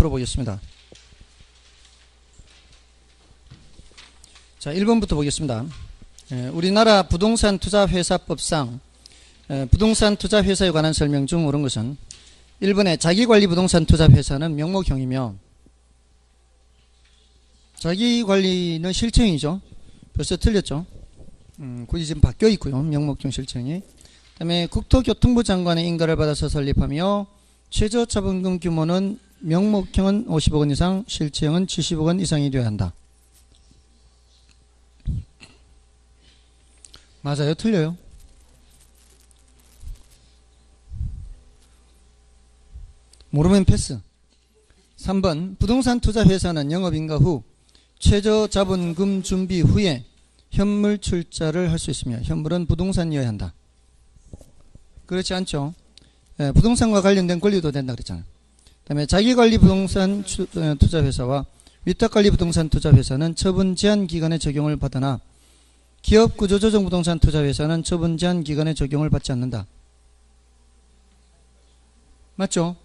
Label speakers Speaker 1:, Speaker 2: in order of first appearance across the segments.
Speaker 1: 풀어보겠습니다. 자, 1번부터 보겠습니다. 우리나라 부동산 투자회사법상 부동산 투자회사에 관한 설명 중 옳은 것은 1번에 자기관리 부동산 투자회사는 명목형이며, 자기관리는 실체형이죠. 벌써 틀렸죠. 굳이 지금 바뀌어 있고요. 명목형 실체형이. 그 다음에 국토교통부 장관의 인가를 받아서 설립하며 최저 자본금 규모는 명목형은 50억 원 이상, 실체형은 70억 원 이상이 되어야 한다. 맞아요? 틀려요? 모르면 패스. 3번 부동산 투자회사는 영업인가 후 최저 자본금 준비 후에 현물 출자를 할 수 있으며 현물은 부동산이어야 한다. 그렇지 않죠? 부동산과 관련된 권리도 된다 그랬잖아요. 그 다음에 자기관리 부동산 투자회사와 위탁관리 부동산 투자회사는 처분 제한 기간의 적용을 받으나 기업구조조정 부동산 투자회사는 처분 제한 기간의 적용을 받지 않는다. 맞죠?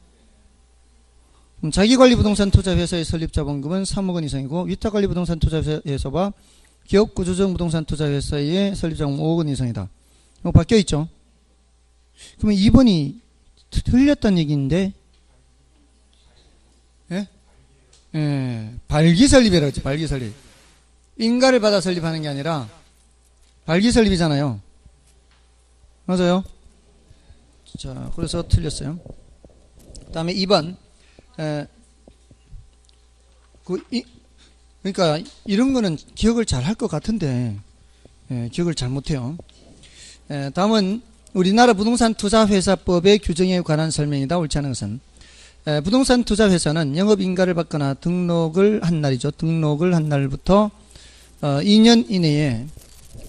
Speaker 1: 자기관리 부동산 투자회사의 설립 자본금은 3억 원 이상이고 위탁관리 부동산 투자회사와 기업구조조정 부동산 투자회사의 설립 자본금 5억 원 이상이다. 이거 바뀌어있죠? 그러면 2번이 틀렸다는 얘기인데, 예? 발기설립이라고 했죠. 발기설립. 인가를 받아 설립하는 게 아니라 발기설립이잖아요. 맞아요? 자, 그래서 틀렸어요. 그 다음에 2번. 그러니까 이런 거는 기억을 잘 할 것 같은데 기억을 잘 못해요. 다음은 우리나라 부동산 투자회사법의 규정에 관한 설명이다. 옳지 않은 것은 부동산 투자회사는 영업인가를 받거나 등록을 한 날이죠. 등록을 한 날부터 2년 이내에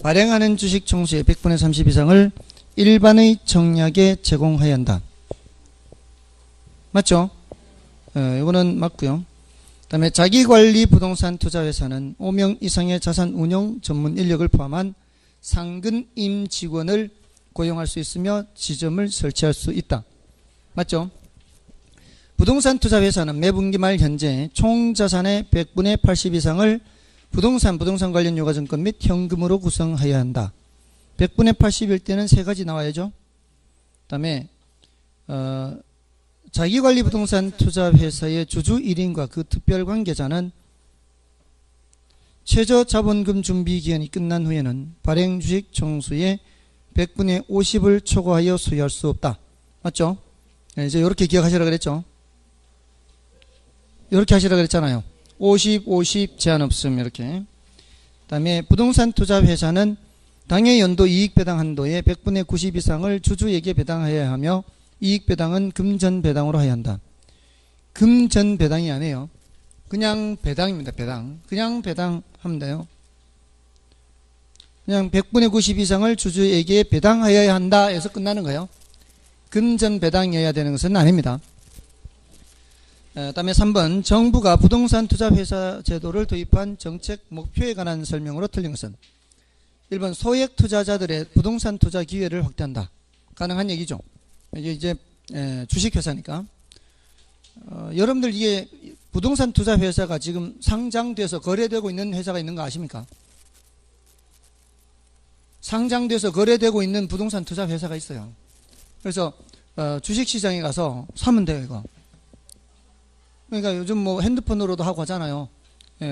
Speaker 1: 발행하는 주식 총수의 100분의 30 이상을 일반의 청약에 제공해야 한다. 맞죠? 이거는 맞고요. 그 다음에 자기관리 부동산 투자회사는 5명 이상의 자산 운용 전문 인력을 포함한 상근 임직원을 고용할 수 있으며 지점을 설치할 수 있다. 맞죠? 부동산 투자회사는 매분기 말 현재 총 자산의 100분의 80 이상을 부동산 관련 유가증권 및 현금으로 구성해야 한다. 100분의 80일 때는 세 가지 나와야죠. 그 다음에 자기관리 부동산 투자회사의 주주 1인과 그 특별관계자는 최저 자본금 준비 기간이 끝난 후에는 발행 주식 총수의 100분의 50을 초과하여 소유할 수 없다. 맞죠? 이제 이렇게 기억하시라 그랬죠? 이렇게 하시라 그랬잖아요. 50, 50 제한 없음 이렇게. 그 다음에 부동산 투자회사는 당해 연도 이익 배당 한도의 100분의 90 이상을 주주에게 배당해야 하며 이익 배당은 금전 배당으로 해야 한다. 금전 배당이 아니에요. 그냥 배당입니다. 배당. 그냥 배당하면 돼요. 그냥 100분의 90 이상을 주주에게 배당하여야 한다 해서 끝나는 거예요. 금전 배당이어야 되는 것은 아닙니다. 다음에 3번 정부가 부동산 투자회사 제도를 도입한 정책 목표에 관한 설명으로 틀린 것은 1번 소액 투자자들의 부동산 투자 기회를 확대한다. 가능한 얘기죠. 이게 이제 주식회사니까 여러분들 이게 부동산 투자회사가 지금 상장돼서 거래되고 있는 회사가 있는 거 아십니까? 상장돼서 거래되고 있는 부동산 투자회사가 있어요. 그래서 주식시장에 가서 사면 돼요. 이거. 그러니까 요즘 뭐 핸드폰으로도 하고 하잖아요.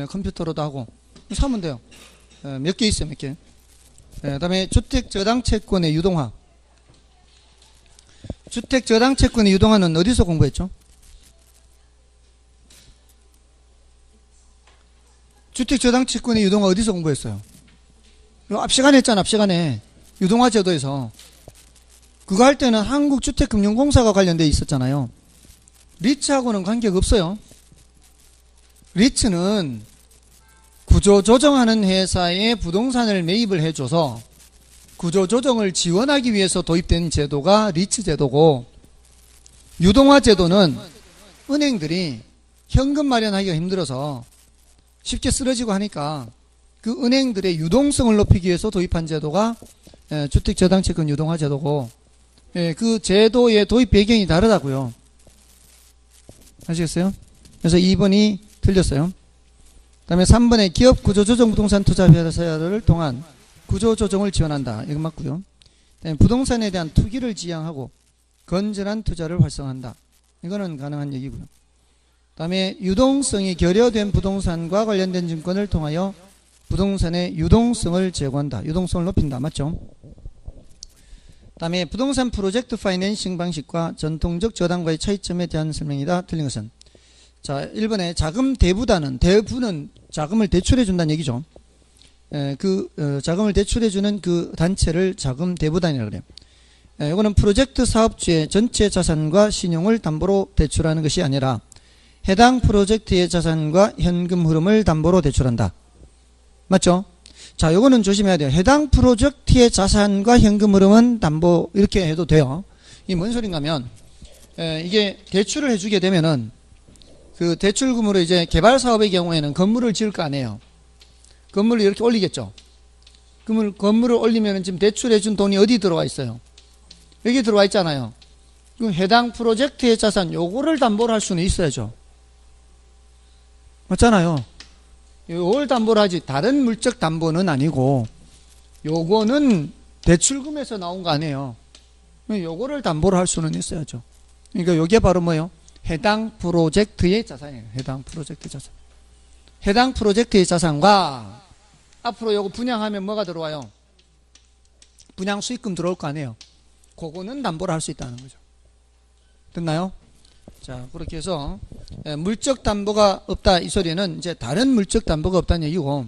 Speaker 1: 컴퓨터로도 하고 사면 돼요. 몇 개 있어요. 몇 개. 그다음에 주택저당채권의 유동화. 주택저당채권의 유동화는 어디서 공부했죠? 주택저당채권의 유동화 어디서 공부했어요? 앞 시간에 했잖아. 앞 시간에 유동화 제도에서. 그거 할 때는 한국주택금융공사가 관련돼 있었잖아요. 리츠하고는 관계가 없어요. 리츠는 구조조정하는 회사에 부동산을 매입을 해줘서 구조조정을 지원하기 위해서 도입된 제도가 리츠 제도고, 유동화 제도는 은행들이 현금 마련하기가 힘들어서 쉽게 쓰러지고 하니까 그 은행들의 유동성을 높이기 위해서 도입한 제도가 주택저당채권 유동화 제도고, 그 제도의 도입 배경이 다르다고요. 아시겠어요? 그래서 2번이 틀렸어요. 그다음에 3번에 기업 구조조정 부동산 투자 회사를 통한 구조조정을 지원한다. 이거 맞고요. 그다음에 부동산에 대한 투기를 지향하고 건전한 투자를 활성화한다. 이거는 가능한 얘기고요. 그다음에 유동성이 결여된 부동산과 관련된 증권을 통하여 부동산의 유동성을 제고한다. 유동성을 높인다. 맞죠? 그다음에 부동산 프로젝트 파이낸싱 방식과 전통적 저당과의 차이점에 대한 설명이다. 틀린 것은 자 1번에 자금 대부는 자금을 대출해 준다는 얘기죠. 자금을 대출해 주는 그 단체를 자금 대부단이라고 그래요. 이거는 프로젝트 사업주의 전체 자산과 신용을 담보로 대출하는 것이 아니라 해당 프로젝트의 자산과 현금 흐름을 담보로 대출한다. 맞죠? 자, 요거는 조심해야 돼요. 해당 프로젝트의 자산과 현금 흐름은 담보 이렇게 해도 돼요. 이게 뭔 소린가 하면 이게 대출을 해주게 되면은 그 대출금으로 이제 개발 사업의 경우에는 건물을 지을 거 아니에요. 건물을 이렇게 올리겠죠. 건물을 올리면은 지금 대출해준 돈이 어디 들어와 있어요? 여기 들어와 있잖아요. 그럼 해당 프로젝트의 자산 요거를 담보로 할 수는 있어야죠. 맞잖아요. 요걸 담보로 하지 다른 물적 담보는 아니고 요거는 대출금에서 나온 거 아니에요. 요거를 담보로 할 수는 있어야죠. 그러니까 요게 바로 뭐예요? 해당 프로젝트의 자산이에요. 해당 프로젝트 자산. 해당 프로젝트의 자산과 앞으로 요거 분양하면 뭐가 들어와요? 분양 수익금 들어올 거 아니에요. 그거는 담보를 할 수 있다는 거죠. 됐나요? 자, 그렇게 해서 물적 담보가 없다 이 소리는 이제 다른 물적 담보가 없다는 얘기고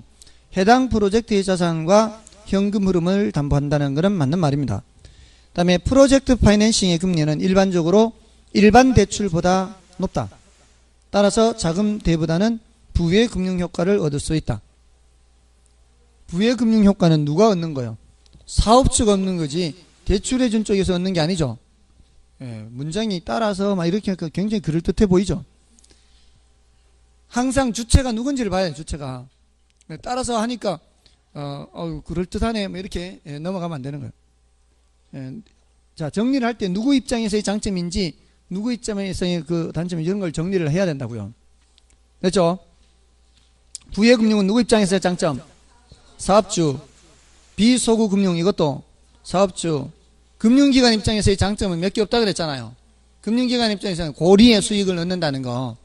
Speaker 1: 해당 프로젝트의 자산과 현금 흐름을 담보한다는 것은 맞는 말입니다. 그 다음에 프로젝트 파이낸싱의 금리는 일반적으로 일반 대출보다 높다. 따라서 자금 대보다는 부의 금융 효과를 얻을 수 있다. 부의 금융 효과는 누가 얻는 거예요? 사업주가 얻는 거지 대출해준 쪽에서 얻는 게 아니죠. 문장이 따라서 막 이렇게 하니까 굉장히 그럴듯해 보이죠. 항상 주체가 누군지를 봐야 돼요. 주체가 따라서 하니까 그럴듯하네 뭐 이렇게 넘어가면 안 되는 거예요. 자, 정리를 할 때 누구 입장에서의 장점인지 누구 입장에서의 그 단점 이런 걸 정리를 해야 된다고요. 됐죠? 부의 금융은 누구 입장에서의 장점? 사업주. 비소구 금융 이것도 사업주. 금융기관 입장에서의 장점은 몇 개 없다 그랬잖아요. 금융기관 입장에서는 고리의 수익을 얻는다는 거.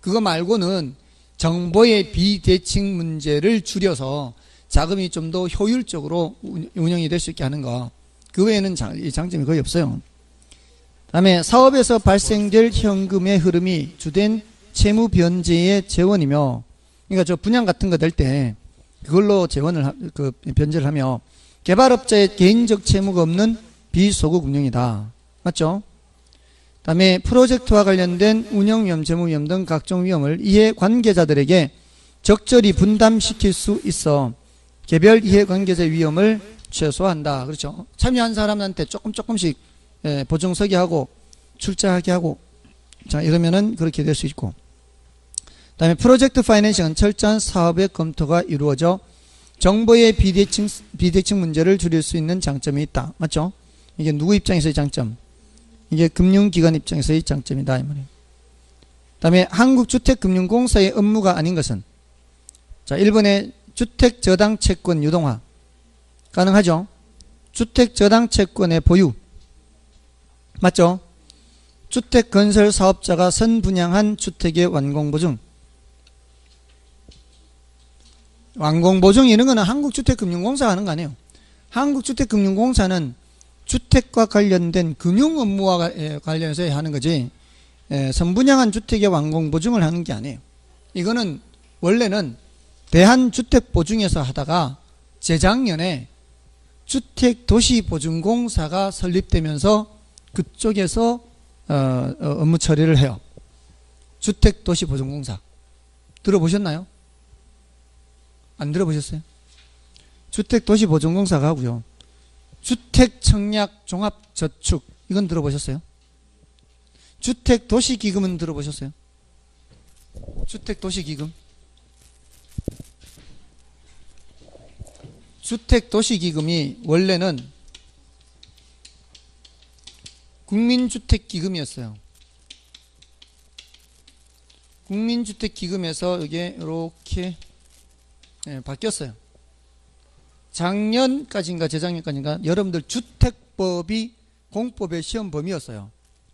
Speaker 1: 그거 말고는 정보의 비대칭 문제를 줄여서 자금이 좀 더 효율적으로 운영이 될 수 있게 하는 거. 그 외에는 장점이 거의 없어요. 다음에 사업에서 발생될 현금의 흐름이 주된 채무 변제의 재원이며, 그러니까 저 분양 같은 거 될 때 그걸로 변제를 하며 개발업자의 개인적 채무가 없는 비소구 금융이다. 맞죠? 다음에 프로젝트와 관련된 운영 위험, 재무 위험 등 각종 위험을 이해 관계자들에게 적절히 분담시킬 수 있어 개별 이해 관계자의 위험을 최소화한다. 그렇죠? 참여한 사람한테 조금씩 보증서기 하고 출자하게 하고 자 이러면은 그렇게 될 수 있고, 다음에 프로젝트 파이낸싱은 철저한 사업의 검토가 이루어져 정보의 비대칭 문제를 줄일 수 있는 장점이 있다. 맞죠? 이게 누구 입장에서의 장점? 이게 금융기관 입장에서의 장점이다 이 말이에요. 다음에 한국주택금융공사의 업무가 아닌 것은 자 1번에 주택저당채권 유동화 가능하죠? 주택저당채권의 보유 맞죠? 주택건설사업자가 선분양한 주택의 완공보증 이런 거는 한국주택금융공사가 하는 거 아니에요. 한국주택금융공사는 주택과 관련된 금융 업무와 관련해서 하는 거지 선분양한 주택의 완공보증을 하는 게 아니에요. 이거는 원래는 대한주택보증에서 하다가 재작년에 주택도시보증공사가 설립되면서 그쪽에서 업무 처리를 해요. 주택도시보증공사 들어보셨나요? 안 들어보셨어요? 주택도시보증공사가 하고요. 주택청약종합저축 이건 들어보셨어요? 주택도시기금은 들어보셨어요? 주택도시기금 주택도시기금이 원래는 국민주택기금이었어요. 국민주택기금에서 이게 이렇게 바뀌었어요. 작년까지인가 재작년까지인가 여러분들 주택법이 공법의 시험 범위였어요.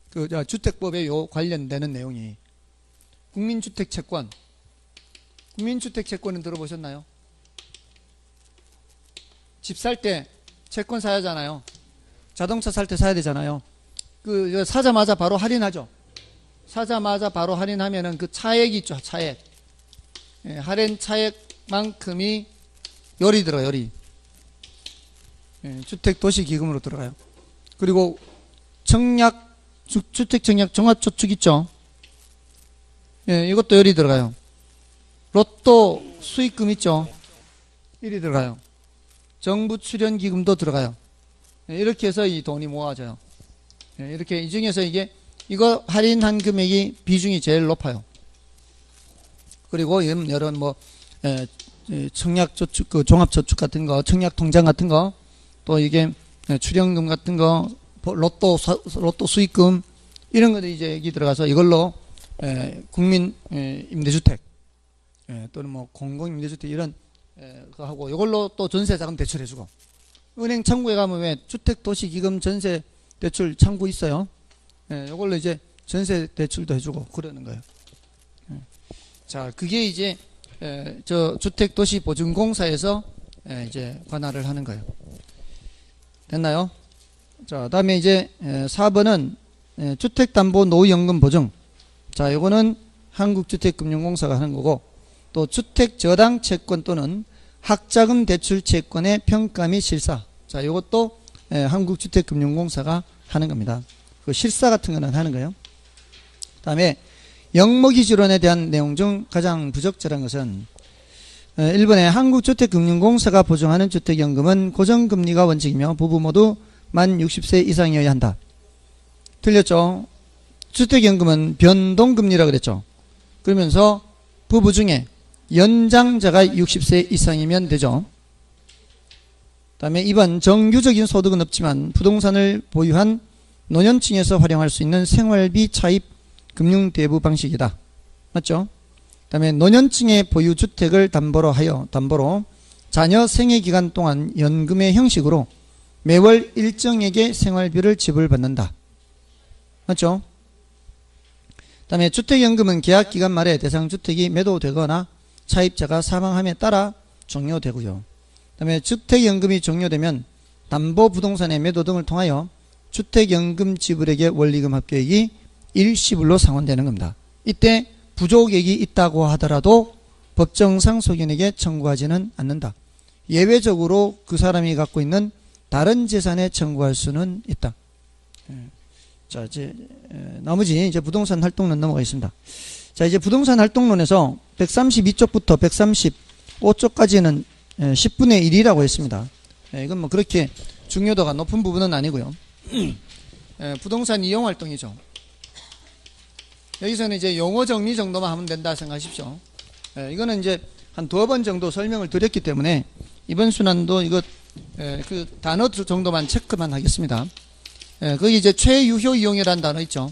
Speaker 1: 그 주택법에 요 관련되는 내용이 국민주택채권. 국민주택채권은 들어보셨나요? 집 살 때 채권 사야 하잖아요. 자동차 살 때 사야 되잖아요. 그 사자마자 바로 할인하죠. 사자마자 바로 할인하면은 그 차액이 있죠. 차액. 할인 차액만큼이 열이 들어요. 열이. 주택도시기금으로 들어가요. 그리고 청약 주택청약 종합저축 있죠. 이것도 열이 들어가요. 로또 수익금 있죠. 일이 들어가요. 정부 출연기금도 들어가요. 이렇게 해서 이 돈이 모아져요. 이렇게 이 중에서 이거 할인한 금액이 비중이 제일 높아요. 그리고 여러 청약저축, 그 종합저축 같은 거, 청약통장 같은 거, 또 이게 출연금 같은 거, 로또 수익금 이런 것들이 이제 여기 들어가서 이걸로 국민 임대주택 또는 뭐 공공임대주택 이런 거 하고 이걸로 또 전세자금 대출해주고 은행 창구에 가면 왜 주택도시기금 전세 대출 창구 있어요. 이걸로 이제 전세 대출도 해주고 그러는 거예요. 자, 그게 이제 저 주택도시보증공사에서 이제 관할을 하는 거예요. 됐나요? 자, 다음에 이제 4번은 주택담보노후연금보증. 자, 요거는 한국주택금융공사가 하는 거고, 또 주택저당채권 또는 학자금 대출채권의 평가 및 실사. 자, 요것도 한국주택금융공사가 하는 겁니다. 그 실사 같은 거는 하는 거예요. 다음에 영목이지론에 대한 내용 중 가장 부적절한 것은 1번에 한국주택금융공사가 보증하는 주택연금은 고정금리가 원칙이며 부부 모두 만 60세 이상이어야 한다. 틀렸죠? 주택연금은 변동금리라 그랬죠. 그러면서 부부 중에 연장자가 60세 이상이면 되죠. 다음에 2번 정규적인 소득은 없지만 부동산을 보유한 노년층에서 활용할 수 있는 생활비 차입 금융대부 방식이다. 맞죠? 다음에 노년층의 보유주택을 담보로 자녀 생애기간 동안 연금의 형식으로 매월 일정액의 생활비를 지불받는다. 맞죠? 다음에 주택연금은 계약기간 말에 대상주택이 매도되거나 차입자가 사망함에 따라 종료되고요. 다음에 주택연금이 종료되면 담보부동산의 매도 등을 통하여 주택연금 지불액의 원리금 합계액이 일시불로 상환되는 겁니다. 이때 부족액이 있다고 하더라도 법정상 소견에게 청구하지는 않는다. 예외적으로 그 사람이 갖고 있는 다른 재산에 청구할 수는 있다. 자, 이제 나머지 이제 부동산 활동론 넘어가겠습니다. 자, 이제 부동산 활동론에서 132쪽부터 135쪽까지는 10분의 1이라고 했습니다. 이건 뭐 그렇게 중요도가 높은 부분은 아니고요. 부동산 이용 활동이죠. 여기서는 이제 용어 정리 정도만 하면 된다 생각하십시오. 이거는 이제 한 2번 정도 설명을 드렸기 때문에 이번 순환도 이거 그 단어 정도만 체크만 하겠습니다. 거기 이제 최유효 이용이라는 단어 있죠.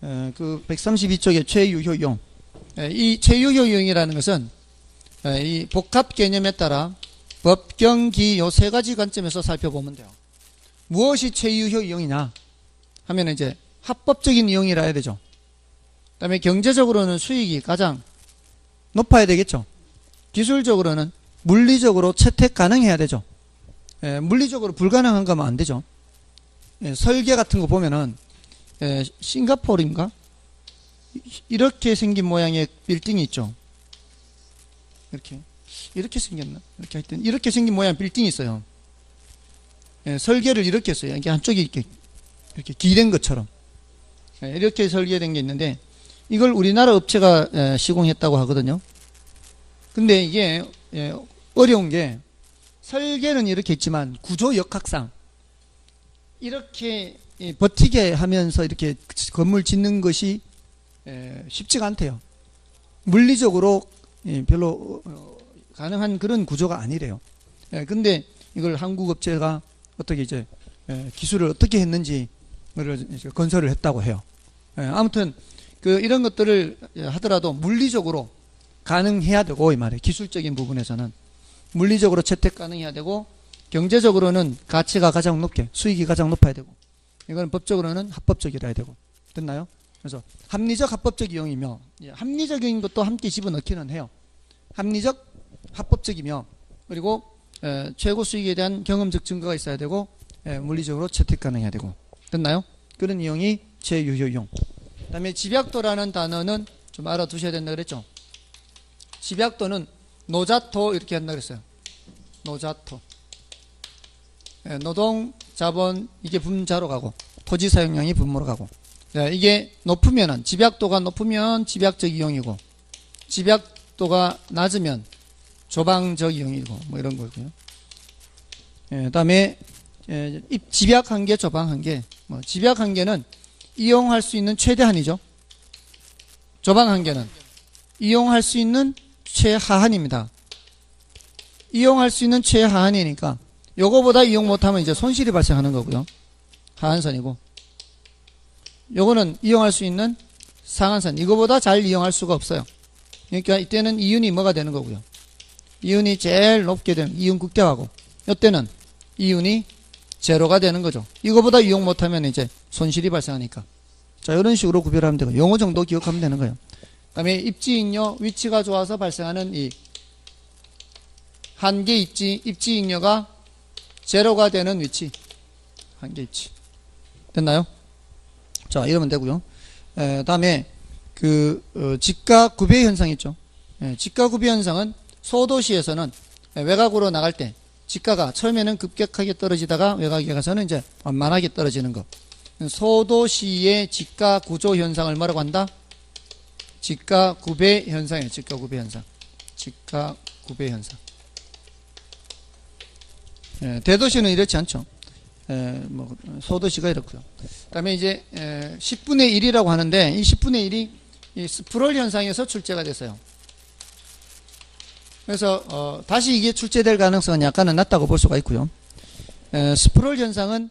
Speaker 1: 그 132쪽에 최유효 이용. 이 최유효 이용이라는 것은 이 복합 개념에 따라 법경기 요 3가지 관점에서 살펴보면 돼요. 무엇이 최유효 이용이냐 하면 이제 합법적인 이용이라 해야 되죠. 그 다음에 경제적으로는 수익이 가장 높아야 되겠죠. 기술적으로는 물리적으로 채택 가능해야 되죠. 물리적으로 불가능한 거면 안 되죠. 설계 같은 거 보면은 싱가포르인가? 이렇게 생긴 모양의 빌딩이 있죠. 이렇게 생겼나? 이렇게 하여튼 이렇게 생긴 모양 빌딩이 있어요. 설계를 이렇게 했어요. 이게 한쪽이 이렇게 기댄 것처럼 이렇게 설계된 게 있는데 이걸 우리나라 업체가 시공했다고 하거든요. 근데 이게 어려운 게 설계는 이렇게 있지만 구조 역학상 이렇게 버티게 하면서 이렇게 건물 짓는 것이 쉽지가 않대요. 물리적으로 별로 가능한 그런 구조가 아니래요. 근데 이걸 한국 업체가 어떻게 이제 기술을 어떻게 했는지 건설을 했다고 해요. 아무튼 이런 것들을 하더라도 물리적으로 가능해야 되고, 이 말이에요. 기술적인 부분에서는 물리적으로 채택 가능해야 되고, 경제적으로는 가치가 가장 높게, 수익이 가장 높아야 되고, 이건 법적으로는 합법적이라 해야 되고. 됐나요? 그래서 합리적 합법적 이용이며, 합리적인 것도 함께 집어넣기는 해요. 합리적 합법적이며, 그리고 최고 수익에 대한 경험적 증거가 있어야 되고, 물리적으로 채택 가능해야 되고. 됐나요? 그런 이용이 제유효 이용. 그 다음에 집약도라는 단어는 좀 알아두셔야 된다 그랬죠. 집약도는 노자토 이렇게 한다 그랬어요. 노자토. 노동, 자본 이게 분자로 가고, 토지 사용량이 분모로 가고. 이게 높으면은, 집약도가 높으면 집약적 이용이고, 집약도가 낮으면 조방적 이용이고, 뭐 이런 거고요. 그 다음에 집약 한계, 조방 한계. 집약 한계는 이용할 수 있는 최대한이죠. 조방 한계는 이용할 수 있는 최하한입니다. 이용할 수 있는 최하한이니까 요거보다 이용 못하면 이제 손실이 발생하는 거고요. 하한선이고, 요거는 이용할 수 있는 상한선. 이거보다 잘 이용할 수가 없어요. 그러니까 이때는 이윤이 뭐가 되는 거고요. 이윤이 제일 높게 되는 이윤 극대화하고, 이때는 이윤이 제로가 되는 거죠. 이거보다 이용 못하면 이제 손실이 발생하니까. 자, 이런 식으로 구별하면 되고, 용어 정도 기억하면 되는 거예요. 그 다음에 입지잉여, 위치가 좋아서 발생하는 이 한계 입지잉여가 제로가 되는 위치. 한계 입지. 됐나요? 자, 이러면 되고요. 다음에 지가 구배 현상 있죠. 지가 구배 현상은 소도시에서는 외곽으로 나갈 때 지가가 처음에는 급격하게 떨어지다가 외곽에 가서는 이제 완만하게 떨어지는 것. 소도시의 지가 구조 현상을 뭐라고 한다? 지가 구배 현상이에요. 지가 구배 현상. 지가 구배 현상. 대도시는 이렇지 않죠. 소도시가 이렇고요. 그 다음에 이제 10분의 1이라고 하는데, 이 10분의 1이 이 스프롤 현상에서 출제가 됐어요. 그래서 다시 이게 출제될 가능성은 약간은 낮다고 볼 수가 있고요. 스프롤 현상은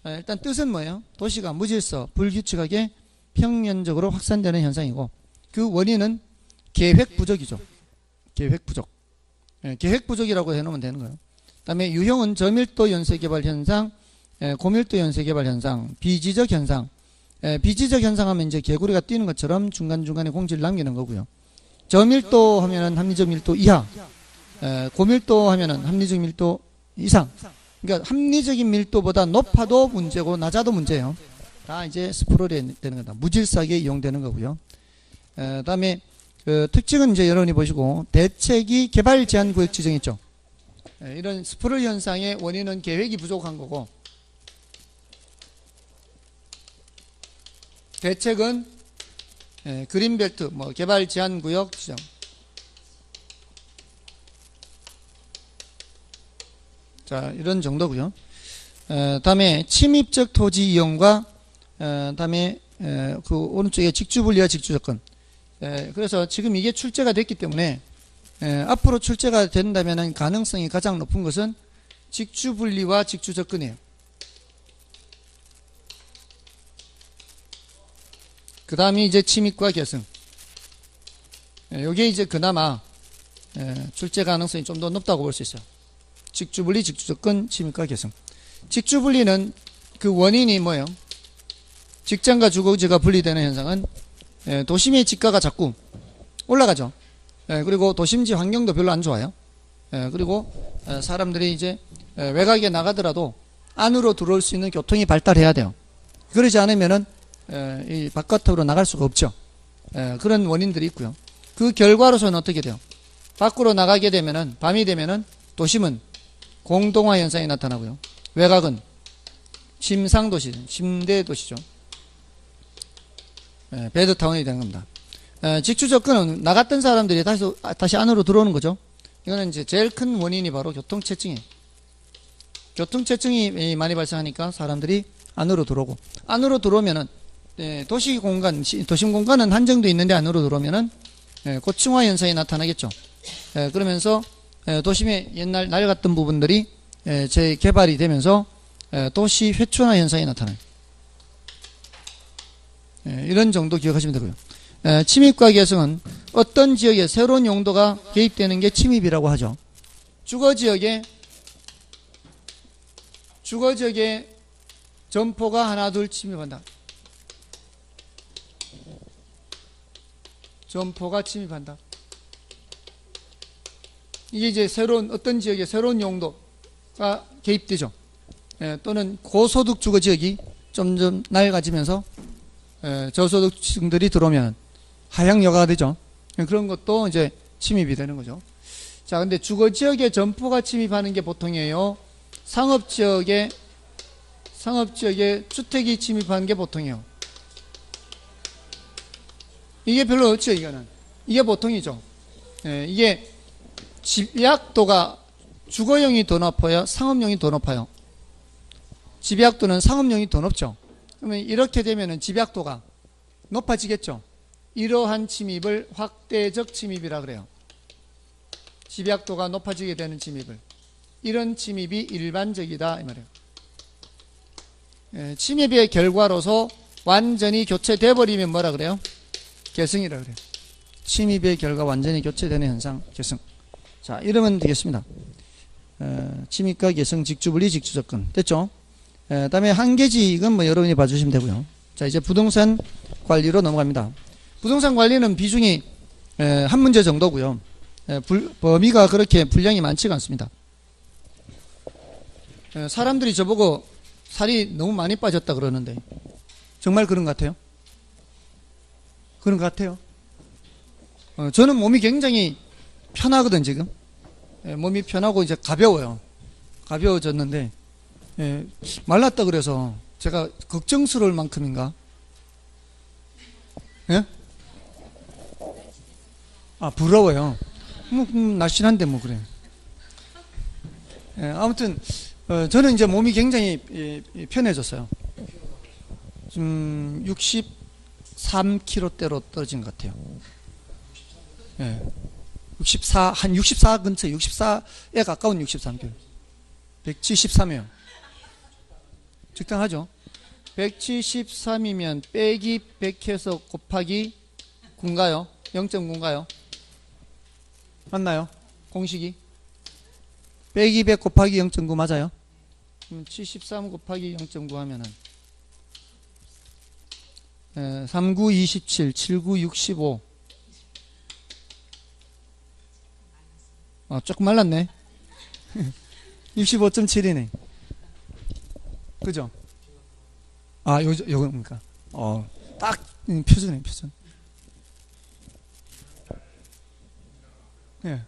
Speaker 1: 일단 뜻은 뭐예요? 도시가 무질서, 불규칙하게 평면적으로 확산되는 현상이고, 그 원인은 계획 부족이죠. 계획 부족. 계획 부족이라고 해놓으면 되는 거예요. 그 다음에 유형은 저밀도 연쇄개발 현상, 고밀도 연쇄개발 현상, 비지적 현상. 비지적 현상 하면 이제 개구리가 뛰는 것처럼 중간중간에 공지를 남기는 거고요. 저밀도 하면은 합리적 밀도 이하, 고밀도 하면은 합리적 밀도 이상. 그러니까 합리적인 밀도보다 높아도 문제고 낮아도 문제예요. 다 이제 스프롤이 되는 거다. 무질서하게 이용되는 거고요. 다음에 특징은 이제 여러분이 보시고, 대책이 개발 제한 구역 지정 있죠. 이런 스프롤 현상의 원인은 계획이 부족한 거고, 대책은 그린벨트, 개발 제한 구역 지정. 자, 이런 정도고요. 다음에 침입적 토지 이용과 다음에 그 오른쪽에 직주분리와 직주접근. 그래서 지금 이게 출제가 됐기 때문에 앞으로 출제가 된다면 가능성이 가장 높은 것은 직주분리와 직주접근이에요. 그 다음이 이제 침입과 계승. 요게 이제 그나마 출제 가능성이 좀 더 높다고 볼 수 있어요. 직주분리, 직주접근, 침입과 계승. 직주분리는 그 원인이 뭐예요? 직장과 주거지가 분리되는 현상은 도심의 지가가 자꾸 올라가죠. 그리고 도심지 환경도 별로 안 좋아요. 그리고 사람들이 이제 외곽에 나가더라도 안으로 들어올 수 있는 교통이 발달해야 돼요. 그러지 않으면은 이 바깥으로 나갈 수가 없죠. 그런 원인들이 있고요. 그 결과로서는 어떻게 돼요? 밖으로 나가게 되면은, 밤이 되면은 도심은 공동화 현상이 나타나고요. 외곽은 침상도시, 침대도시죠. 베드타운이 되는 겁니다. 직주접근은 나갔던 사람들이 다시 안으로 들어오는 거죠. 이거는 이제 제일 큰 원인이 바로 교통체증이에요. 교통체증이 많이 발생하니까 사람들이 안으로 들어오고, 안으로 들어오면은 도심 공간은 한정도 있는데 안으로 들어오면은 고층화 현상이 나타나겠죠. 그러면서 도심의 옛날 낡았던 부분들이 재개발이 되면서 도시 회춘화 현상이 나타나요. 이런 정도 기억하시면 되고요. 침입과 개성은 어떤 지역에 새로운 용도가 개입되는 게 침입이라고 하죠. 주거지역에 점포가 하나 둘 침입한다. 점포가 침입한다. 이게 이제 어떤 지역에 새로운 용도가 개입되죠. 또는 고소득 주거지역이 점점 낡아지면서 저소득층들이 들어오면 하향여가가 되죠. 그런 것도 이제 침입이 되는 거죠. 자, 근데 주거지역에 점포가 침입하는 게 보통이에요. 상업지역에 주택이 침입하는 게 보통이에요. 이게 별로 없죠, 이거는. 이게 보통이죠. 이게 집약도가 주거용이 더 높아요? 상업용이 더 높아요? 집약도는 상업용이 더 높죠. 그러면 이렇게 되면은 집약도가 높아지겠죠. 이러한 침입을 확대적 침입이라 그래요. 집약도가 높아지게 되는 침입을. 이런 침입이 일반적이다 이 말이에요. 침입의 결과로서 완전히 교체돼 버리면 뭐라 그래요? 개성이라 그래요. 침입의 결과 완전히 교체되는 현상, 개성. 자, 이러면 되겠습니다. 침입과 개성, 직주분리, 직주접근. 됐죠? 다음에 한계직은 뭐 여러분이 봐주시면 되고요. 자, 이제 부동산 관리로 넘어갑니다. 부동산 관리는 비중이 한 문제 정도고요. 범위가 그렇게 분량이 많지가 않습니다. 사람들이 저보고 살이 너무 많이 빠졌다 그러는데 정말 그런 것 같아요? 그런 것 같아요. 저는 몸이 굉장히 편하거든 지금. 몸이 편하고 이제 가벼워요. 가벼워졌는데 말랐다 그래서 제가 걱정스러울 만큼인가? 예? 아, 부러워요. 날씬한데 뭐 그래. 아무튼 저는 이제 몸이 굉장히 편해졌어요. 좀 63kg대로 떨어진 것 같아요. 64, 한 64 근처, 64에 가까운 63kg. 173이에요. 적당하죠? 173이면 빼기 100해서 곱하기 9인가요? 0.9인가요? 맞나요? 공식이? 빼기 100 곱하기 0.9 맞아요? 73 곱하기 0.9 하면은 39 27, 79 65. 조금 말랐네. 65.7이네. 그죠? 요겁니까? 딱 표준이네, 표준. 예.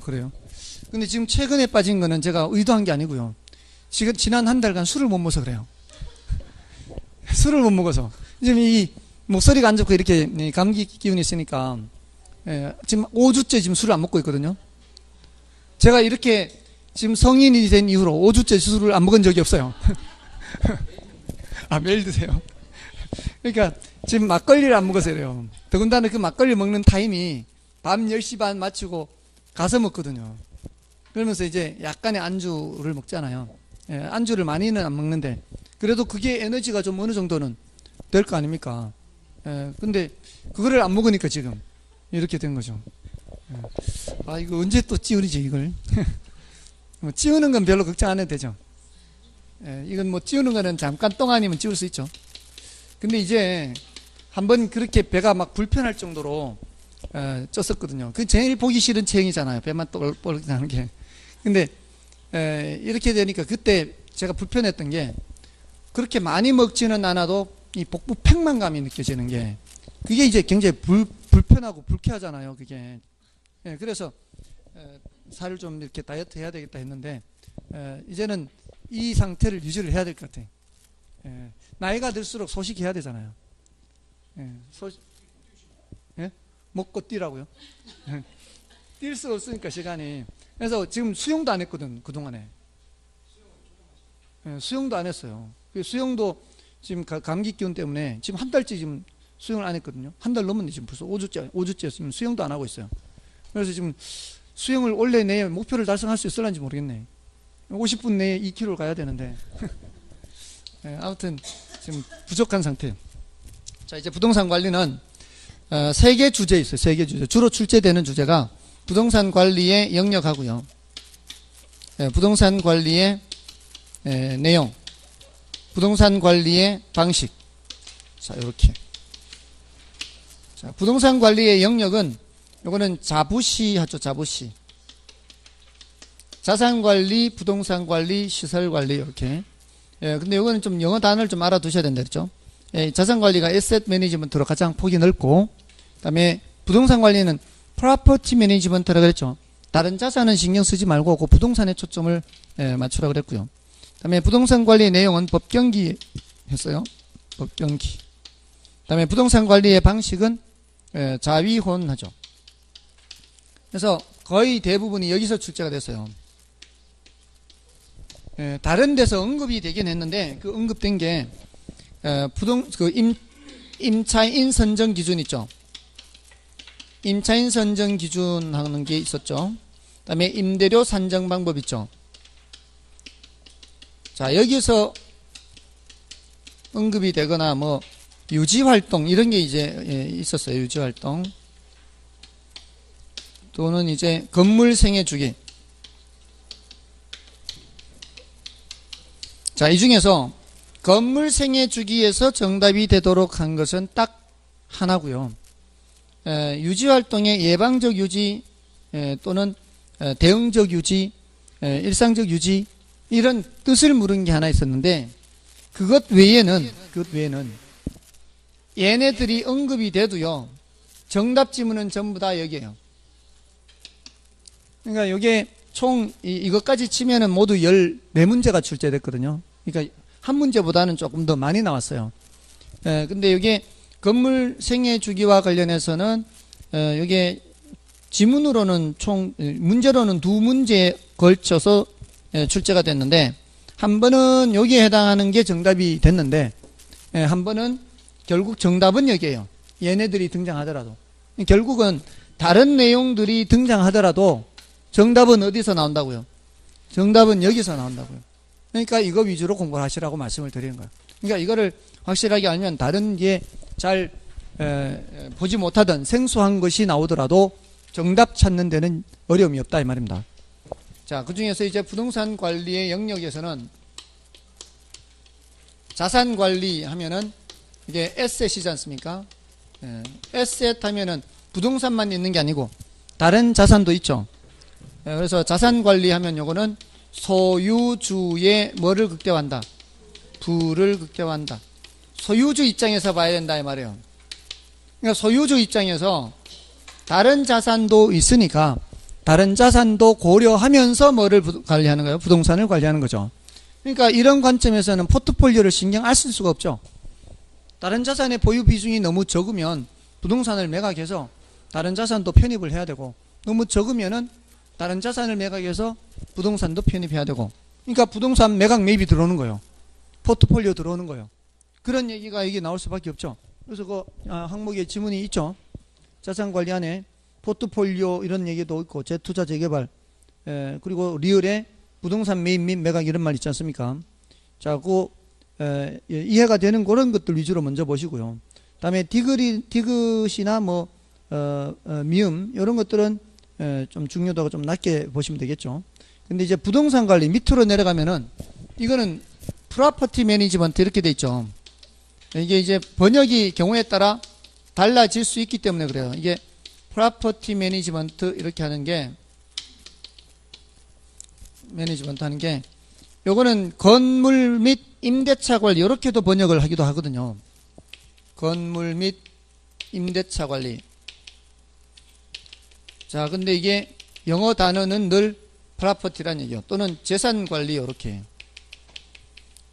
Speaker 1: 그래요? 근데 지금 최근에 빠진 거는 제가 의도한 게 아니고요. 지난 한 달간 술을 못 먹어서 그래요. 술을 못 먹어서. 지금 이 목소리가 안 좋고 이렇게 감기 기운이 있으니까, 지금 5주째 지금 술을 안 먹고 있거든요. 제가 이렇게 지금 성인이 된 이후로 5주째 술을 안 먹은 적이 없어요. 매일 드세요. 그러니까 지금 막걸리를 안 먹어서 그래요. 더군다나 그 막걸리 먹는 타임이 밤 10시 반 마치고 가서 먹거든요. 그러면서 이제 약간의 안주를 먹잖아요. 안주를 많이는 안 먹는데 그래도 그게 에너지가 좀 어느 정도는 될 거 아닙니까? 근데 그거를 안 먹으니까 지금 이렇게 된 거죠. 이거 언제 또 찌우리지 이걸? 뭐 찌우는 건 별로 걱정 안 해도 되죠. 이건 뭐 찌우는 거는 잠깐 동안이면 찌울 수 있죠. 근데 이제 한번 그렇게 배가 막 불편할 정도로 쪘었거든요. 그 제일 보기 싫은 체형이잖아요. 배만 똘똘 나는 게. 근데 이렇게 되니까 그때 제가 불편했던 게 그렇게 많이 먹지는 않아도 이 복부 팽만감이 느껴지는 게 그게 이제 굉장히 불편하고 불쾌하잖아요. 그게. 그래서 살을 좀 이렇게 다이어트 해야 되겠다 했는데 이제는 이 상태를 유지를 해야 될 것 같아요. 나이가 들수록 소식해야 되잖아요. 먹고 뛰라고요? 뛸 수가 없으니까 시간이. 그래서 지금 수영도 안 했거든 그동안에. 수영도 안 했어요. 수영도 지금 감기 기운 때문에 지금 한 달째 지금 수영을 안 했거든요. 한 달 넘었네 지금 벌써 5주째 지금 수영도 안 하고 있어요. 그래서 지금 수영을 올해 내에 목표를 달성할 수 있을런지 모르겠네. 50분 내에 2km를 가야 되는데 아무튼 지금 부족한 상태예요. 자, 이제 부동산 관리는 세 개 주제 있어요. 세 개 주제. 주로 출제되는 주제가 부동산 관리의 영역하고요. 부동산 관리의 내용, 부동산 관리의 방식. 자, 이렇게. 자, 부동산 관리의 영역은 요거는 자부시 하죠. 자부시. 자산 관리, 부동산 관리, 시설 관리 이렇게. 근데 요거는 좀 영어 단어를 좀 알아두셔야 된다 그랬죠. 자산 관리가 에셋 매니지먼트로 가장 폭이 넓고, 그다음에 부동산 관리는 프로퍼티 매니지먼트라고 그랬죠. 다른 자산은 신경 쓰지 말고 그 부동산에 초점을 맞추라 그랬고요. 그다음에 부동산 관리의 내용은 법경기 했어요. 법경기. 그다음에 부동산 관리의 방식은 자위혼하죠. 그래서 거의 대부분이 여기서 출제가 됐어요. 다른 데서 언급이 되긴 했는데 그 언급된 게 임차인 선정 기준 있죠. 임차인 선정 기준 하는 게 있었죠. 그 다음에 임대료 산정 방법 있죠. 자, 여기서 언급이 되거나 뭐 유지활동 이런 게 이제 있었어요. 유지활동 또는 이제 건물 생애 주기. 자, 이 중에서 건물 생애 주기에서 정답이 되도록 한 것은 딱 하나고요. 유지활동의 예방적 유지 또는 대응적 유지, 일상적 유지 이런 뜻을 물은 게 하나 있었는데 그것 외에는 얘네들이 언급이 돼도요. 정답 지문은 전부 다 여기에요. 그러니까 이게 총 이것까지 치면은 모두 14문제가 출제됐거든요. 그러니까 한 문제보다는 조금 더 많이 나왔어요. 근데 이게 건물 생애 주기와 관련해서는 이게 지문으로는 문제로는 2문제에 걸쳐서 출제가 됐는데 한 번은 여기에 해당하는 게 정답이 됐는데 한 번은 결국 정답은 여기에요. 얘네들이 등장하더라도 결국은 다른 내용들이 등장하더라도 정답은 어디서 나온다고요? 정답은 여기서 나온다고요. 그러니까 이거 위주로 공부를 하시라고 말씀을 드리는 거예요. 그러니까 이거를 확실하게 알면 다른 게 잘 보지 못하던 생소한 것이 나오더라도 정답 찾는 데는 어려움이 없다 이 말입니다. 자, 그 중에서 이제 부동산 관리의 영역에서는 자산 관리 하면은 이게 에셋이지 않습니까? 에셋 하면은 부동산만 있는 게 아니고 다른 자산도 있죠. 그래서 자산 관리하면 요거는 소유주의 뭐를 극대화한다? 부를 극대화한다. 소유주 입장에서 봐야 된다 이 말이에요. 그러니까 소유주 입장에서 다른 자산도 있으니까 다른 자산도 고려하면서 뭐를 관리하는 거예요? 부동산을 관리하는 거죠. 그러니까 이런 관점에서는 포트폴리오를 신경 안 쓸 수가 없죠. 다른 자산의 보유 비중이 너무 적으면 부동산을 매각해서 다른 자산도 편입을 해야 되고 너무 적으면은 다른 자산을 매각해서 부동산도 편입해야 되고 그러니까 부동산 매각 매입이 들어오는 거예요. 포트폴리오 들어오는 거예요. 그런 얘기가 이게 나올 수밖에 없죠. 그래서 그 항목에 지문이 있죠. 자산관리 안에 포트폴리오 이런 얘기도 있고 재투자 재개발 그리고 리얼의 부동산 매입 및 매각 이런 말 있지 않습니까? 자, 이해가 되는 그런 것들 위주로 먼저 보시고요. 다음에 디귿이나 뭐 미음 이런 것들은 좀 중요도가 좀 낮게 보시면 되겠죠. 근데 이제 부동산 관리 밑으로 내려가면은 이거는 프로퍼티 매니지먼트 이렇게 돼 있죠. 이게 이제 번역이 경우에 따라 달라질 수 있기 때문에 그래요. 이게 프로퍼티 매니지먼트 이렇게 하는 게 요거는 건물 및 임대차 관리 이렇게도 번역을 하기도 하거든요. 건물 및 임대차 관리. 자, 근데 이게 영어 단어는 늘 프로퍼티란 얘기요. 또는 재산 관리 이렇게.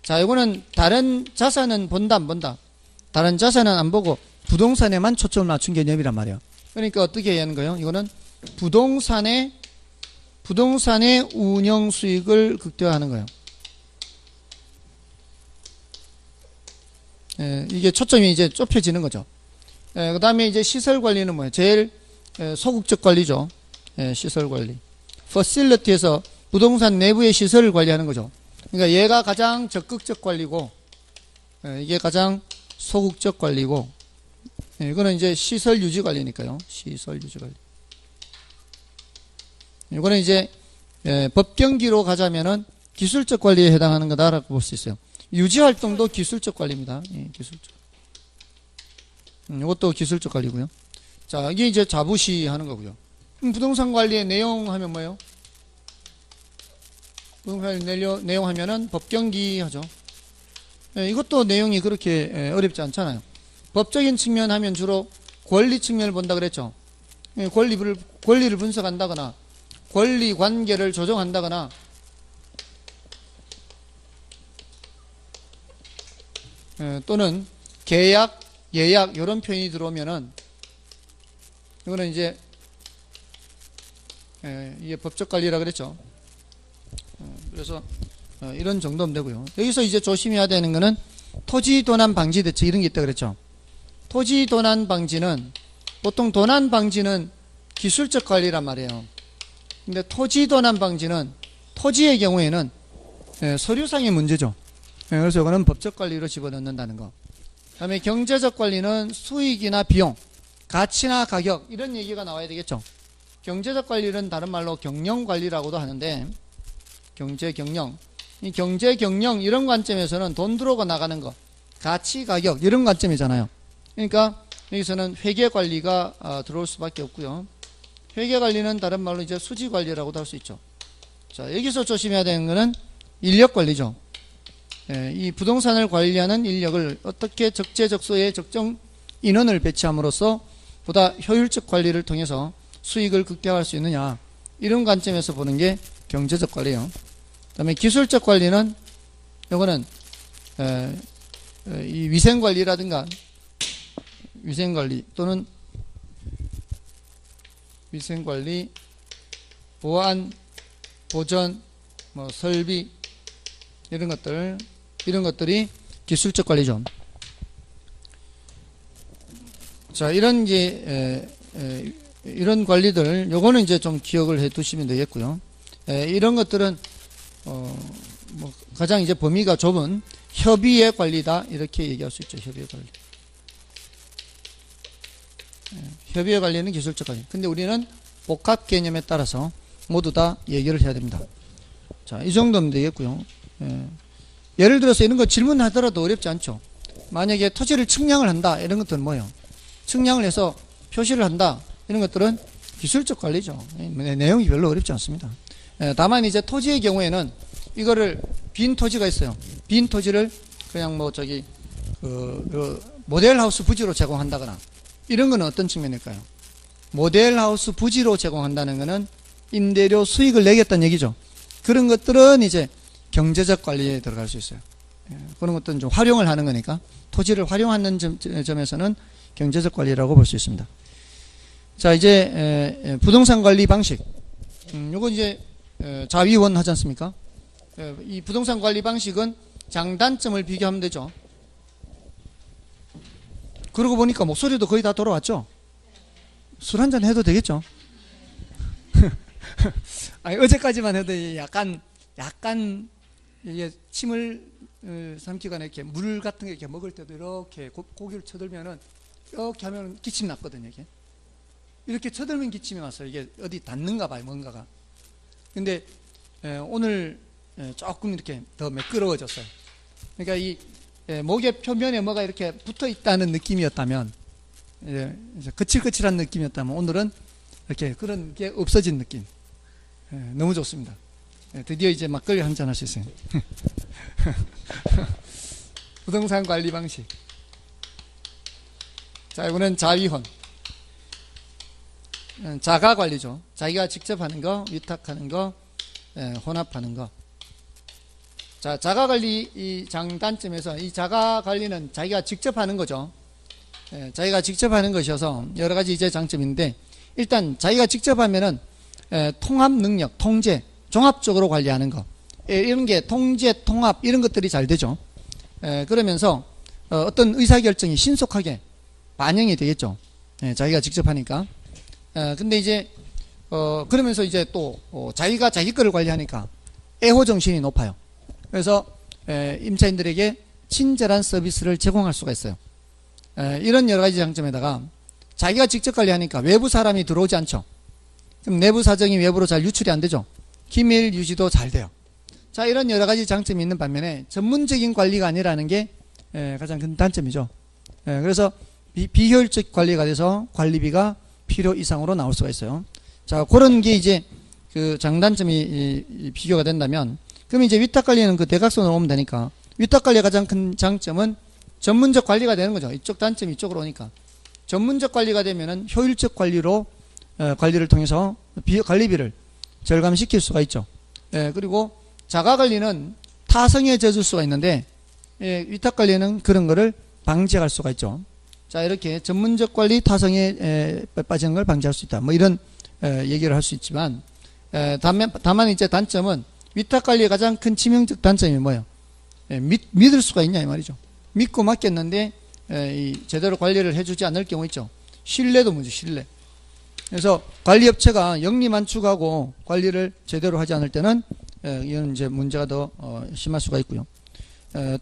Speaker 1: 자, 이거는 다른 자산은 본다 안 본다. 다른 자산은 안 보고 부동산에만 초점을 맞춘 개념이란 말이에요. 그러니까 어떻게 해야 하는 거예요? 이거는 부동산의 운영 수익을 극대화하는 거예요. 이게 초점이 이제 좁혀지는 거죠. 그 다음에 이제 시설 관리는 뭐예요? 제일 소극적 관리죠. 시설 관리. 퍼실리티에서 부동산 내부의 시설을 관리하는 거죠. 그러니까 얘가 가장 적극적 관리고 이게 가장 소극적 관리고 이거는 이제 시설 유지 관리니까요. 시설 유지 관리. 이거는 이제 법경기로 가자면은 기술적 관리에 해당하는 거다라고 볼 수 있어요. 유지 활동도 기술적 관리입니다. 기술적. 이것도 기술적 관리고요. 자, 이게 이제 자부시 하는 거고요. 부동산 관리의 내용 하면 뭐예요? 부동산 관리 내용 하면은 법경기 하죠. 이것도 내용이 그렇게 어렵지 않잖아요. 법적인 측면 하면 주로 권리 측면을 본다 그랬죠. 권리를 분석한다거나 권리 관계를 조정한다거나 또는 계약, 예약 이런 표현이 들어오면은 이거는 이제 이게 법적 관리라 그랬죠. 그래서 이런 정도면 되고요. 여기서 이제 조심해야 되는 거는 토지 도난 방지 대책 이런 게 있다 그랬죠. 토지 도난 방지는 보통 도난 방지는 기술적 관리란 말이에요. 근데 토지 도난 방지는 토지의 경우에는 서류상의 문제죠. 그래서 이거는 법적 관리로 집어넣는다는 거. 그다음에 경제적 관리는 수익이나 비용, 가치나 가격 이런 얘기가 나와야 되겠죠. 경제적 관리는 다른 말로 경영 관리라고도 하는데 경제 경영, 이 경제 경영 이런 관점에서는 돈 들어오고 나가는 거, 가치 가격 이런 관점이잖아요. 그러니까 여기서는 회계 관리가 들어올 수밖에 없고요. 회계 관리는 다른 말로 이제 수지 관리라고도 할 수 있죠. 자, 여기서 조심해야 되는 거는 인력 관리죠. 이 부동산을 관리하는 인력을 어떻게 적재적소에 적정 인원을 배치함으로써 보다 효율적 관리를 통해서 수익을 극대화할 수 있느냐 이런 관점에서 보는 게 경제적 관리예요. 그 다음에 기술적 관리는 이거는 이 위생관리라든가 위생관리 또는 위생관리, 보안, 보전, 뭐 설비 이런 것들이 기술적 관리죠. 자, 이런 이제 이런 관리들 요거는 이제 좀 기억을 해 두시면 되겠고요. 이런 것들은 뭐 가장 이제 범위가 좁은 협의의 관리다 이렇게 얘기할 수 있죠. 협의의 관리. 협의의 관리는 기술적 관리. 근데 우리는 복합 개념에 따라서 모두 다 얘기를 해야 됩니다. 자, 이 정도면 되겠고요. 예를 들어서 이런 거 질문하더라도 어렵지 않죠. 만약에 토지를 측량을 한다 이런 것들은 뭐예요? 측량을 해서 표시를 한다 이런 것들은 기술적 관리죠. 내용이 별로 어렵지 않습니다. 다만 이제 토지의 경우에는 이거를 빈 토지가 있어요. 빈 토지를 그냥 뭐 저기 모델하우스 부지로 제공한다거나 이런 거는 어떤 측면일까요? 모델하우스 부지로 제공한다는 거는 임대료 수익을 내겠다는 얘기죠. 그런 것들은 이제 경제적 관리에 들어갈 수 있어요. 그런 것들은 좀 활용을 하는 거니까 토지를 활용하는 점에서는 경제적 관리라고 볼 수 있습니다. 자, 이제 부동산 관리 방식. 요거 이제 자위원 하지 않습니까? 이 부동산 관리 방식은 장단점을 비교하면 되죠. 그러고 보니까 목소리도 거의 다 돌아왔죠? 술 한잔 해도 되겠죠? 아니, 어제까지만 해도 약간 이게 침을 삼키거나 이렇게 물 같은 거 이렇게 먹을 때도 이렇게 고기를 쳐들면은 이렇게 하면 기침 났거든요. 이렇게 쳐들면 기침이 왔어요. 이게 어디 닿는가 봐요, 뭔가가. 근데 오늘 조금 이렇게 더 매끄러워졌어요. 그러니까 이 목의 표면에 뭐가 이렇게 붙어 있다는 느낌이었다면, 거칠거칠한 느낌이었다면 오늘은 이렇게 그런 게 없어진 느낌. 너무 좋습니다. 드디어 이제 막걸리 한잔 할 수 있어요. 부동산 관리 방식. 자, 이거는 자위혼. 자가 관리죠. 자기가 직접 하는 거, 위탁하는 거, 혼합하는 거. 자, 자가 관리 이 장단점에서 이 자가 관리는 자기가 직접 하는 거죠. 자기가 직접 하는 것이어서 여러 가지 이제 장점인데, 일단 자기가 직접 하면은 통합 능력, 통제, 종합적으로 관리하는 거. 이런 게 통제, 통합 이런 것들이 잘 되죠. 그러면서 어떤 의사결정이 신속하게 반영이 되겠죠. 자기가 직접 하니까. 근데 이제 그러면서 이제 또 자기가 자기 거를 관리하니까 애호 정신이 높아요. 그래서 임차인들에게 친절한 서비스를 제공할 수가 있어요. 이런 여러 가지 장점에다가 자기가 직접 관리하니까 외부 사람이 들어오지 않죠. 그럼 내부 사정이 외부로 잘 유출이 안 되죠. 기밀 유지도 잘 돼요. 자, 이런 여러 가지 장점이 있는 반면에 전문적인 관리가 아니라는 게 가장 큰 단점이죠. 그래서 비효율적 관리가 돼서 관리비가 필요 이상으로 나올 수가 있어요. 자, 그런 게 이제 그 장단점이 비교가 된다면, 그럼 이제 위탁 관리는 그 대각선으로 오면 되니까, 위탁 관리의 가장 큰 장점은 전문적 관리가 되는 거죠. 이쪽 단점이 이쪽으로 오니까. 전문적 관리가 되면은 효율적 관리로 관리를 통해서 관리비를 절감시킬 수가 있죠. 그리고 자가 관리는 타성에 젖을 수가 있는데, 위탁 관리는 그런 거를 방지할 수가 있죠. 자, 이렇게 전문적 관리, 타성에 빠지는 걸 방지할 수 있다. 뭐 이런 얘기를 할 수 있지만, 다만 이제 단점은 위탁 관리의 가장 큰 치명적 단점이 뭐예요? 믿을 수가 있냐 이 말이죠. 믿고 맡겼는데 제대로 관리를 해주지 않을 경우 있죠. 신뢰도 문제, 신뢰. 그래서 관리업체가 영리만 추구하고 관리를 제대로 하지 않을 때는 이런 이제 문제가 더 심할 수가 있고요.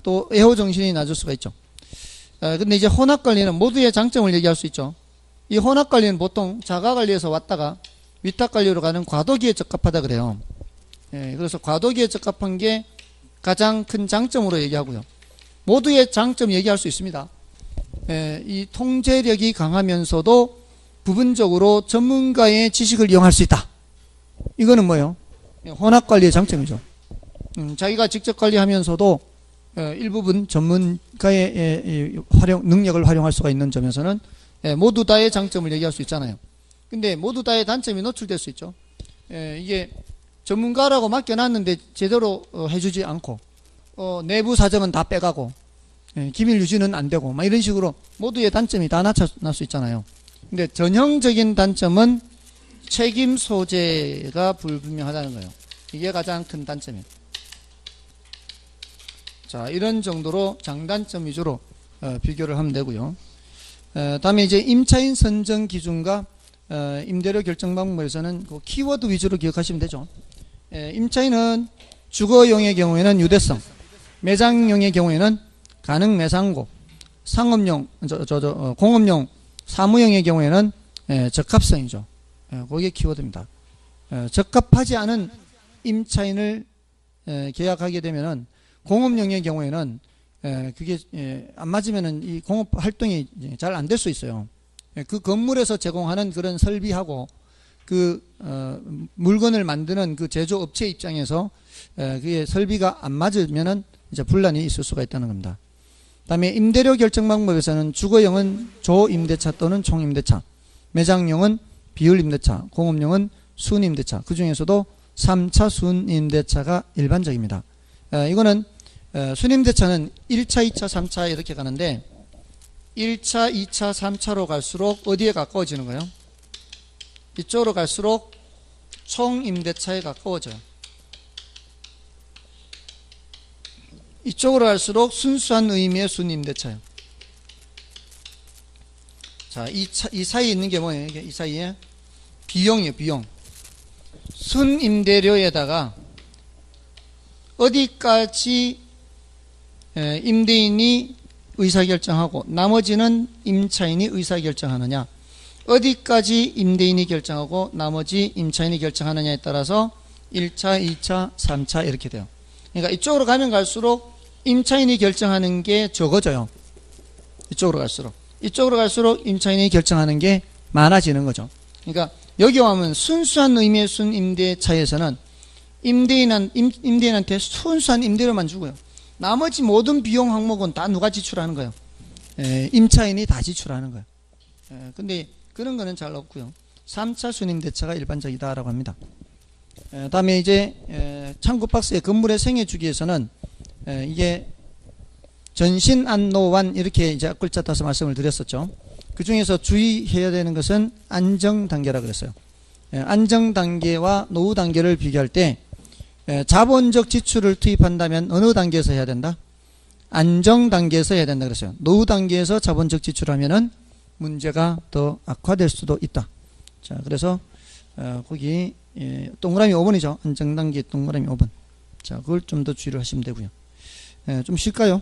Speaker 1: 또 애호 정신이 낮을 수가 있죠. 근데 이제 혼합 관리는 모두의 장점을 얘기할 수 있죠. 이 혼합 관리는 보통 자가 관리에서 왔다가 위탁 관리로 가는 과도기에 적합하다 그래요. 그래서 과도기에 적합한 게 가장 큰 장점으로 얘기하고요. 모두의 장점 얘기할 수 있습니다. 이 통제력이 강하면서도 부분적으로 전문가의 지식을 이용할 수 있다. 이거는 뭐예요? 혼합 관리의 장점이죠. 자기가 직접 관리하면서도 일부분 전문가의 능력을 활용할 수가 있는 점에서는 모두 다의 장점을 얘기할 수 있잖아요. 근데 모두 다의 단점이 노출될 수 있죠. 이게 전문가라고 맡겨놨는데 제대로 해주지 않고 내부 사정은 다 빼가고 기밀 유지는 안 되고 막 이런 식으로 모두의 단점이 다 나타날 수 있잖아요. 근데 전형적인 단점은 책임 소재가 불분명하다는 거예요. 이게 가장 큰 단점이에요. 자, 이런 정도로 장단점 위주로 비교를 하면 되고요. 다음에 이제 임차인 선정 기준과 임대료 결정 방법에서는 그 키워드 위주로 기억하시면 되죠. 임차인은 주거용의 경우에는 유대성, 매장용의 경우에는 가능 매상고, 상업용, 공업용, 사무용의 경우에는 적합성이죠. 그게 키워드입니다. 적합하지 않은 임차인을 계약하게 되면은 공업용의 경우에는 그게 안 맞으면은 이 공업 활동이 잘 안 될 수 있어요. 그 건물에서 제공하는 그런 설비하고 그 물건을 만드는 그 제조업체 입장에서 그게 설비가 안 맞으면은 이제 분란이 있을 수가 있다는 겁니다. 다음에 임대료 결정 방법에서는 주거용은 조임대차 또는 총임대차, 매장용은 비율임대차, 공업용은 순임대차, 그 중에서도 3차 순임대차가 일반적입니다. 이거는 순임대차는 1차, 2차, 3차 이렇게 가는데 1차, 2차, 3차로 갈수록 어디에 가까워지는 거예요? 이쪽으로 갈수록 총임대차에 가까워져요. 이쪽으로 갈수록 순수한 의미의 순임대차예요. 자, 이 사이에 있는 게 뭐예요? 이 사이에 비용이에요, 비용. 순임대료에다가 어디까지 임대인이 의사결정하고 나머지는 임차인이 의사결정하느냐, 어디까지 임대인이 결정하고 나머지 임차인이 결정하느냐에 따라서 1차, 2차, 3차 이렇게 돼요. 그러니까 이쪽으로 가면 갈수록 임차인이 결정하는 게 적어져요. 이쪽으로 갈수록 임차인이 결정하는 게 많아지는 거죠. 그러니까 여기 오면 순수한 의미의 순임대차에서는 임대인한테 순수한 임대료만 주고요. 나머지 모든 비용 항목은 다 누가 지출하는 거예요? 임차인이 다 지출하는 거예요. 근데 그런 거는 잘 없고요. 3차 순임대차가 일반적이다라고 합니다. 다음에 이제 참고 박스의 건물의 생애 주기에서는 이게 전신 안노완 이렇게 이제 앞글자 따서 말씀을 드렸었죠. 그 중에서 주의해야 되는 것은 안정 단계라 그랬어요. 안정 단계와 노후 단계를 비교할 때 자본적 지출을 투입한다면 어느 단계에서 해야 된다? 안정 단계에서 해야 된다 그랬어요. 노후 단계에서 자본적 지출하면은 문제가 더 악화될 수도 있다. 자, 그래서 거기 동그라미 5번이죠. 안정 단계 동그라미 5번. 자, 그걸 좀 더 주의를 하시면 되고요. 좀 쉴까요?